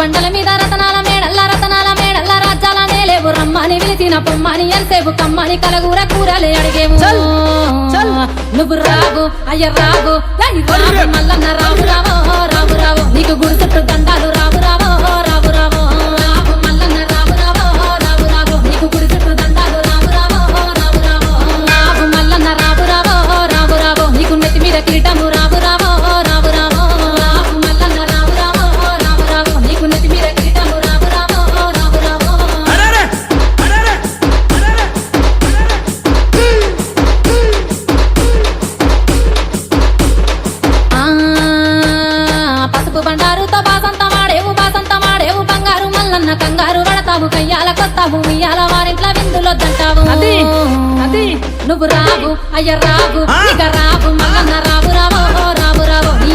బండల మీద రతనాల మేడల్ల రాజ్యాలనే లేవు రమ్మని పిలిచిన పొమ్మని ఎంతసేపు కమ్మని కలగూర కూరలే అడిగేవు నువ్వు రావు అయ్య రావు మల్లన్న రావు రావో రావు రావు నీకు గుడి చుట్టూ దండాలు రావు రావో రావు రావో రావు మల్లన్న రావు రావో రావు రావు నీకు గుడి చుట్టూ దండాలు రావు రావో రావు రావో రావు మల్లన్న రావు రావో రావు రావో నీకు నెత్తి మీద కిరీటము రావు రావో రావు రావో రావు మల్లన్న రావు రావో రావు రావో నీకు నెత్తి మీద కిరీటము రావు రావో రావు రావో పసుపు బండారుతో బాసంత మాడేవు బంగారు మల్లన్న కంగారు పడతావు కయ్యాల కొత్తావు ఇయ్యాల వారింట్ల విందులొద్దంటావు నువ్వు రావు అయ్య రావు ఇక రావు మల్లన్న రావు రావో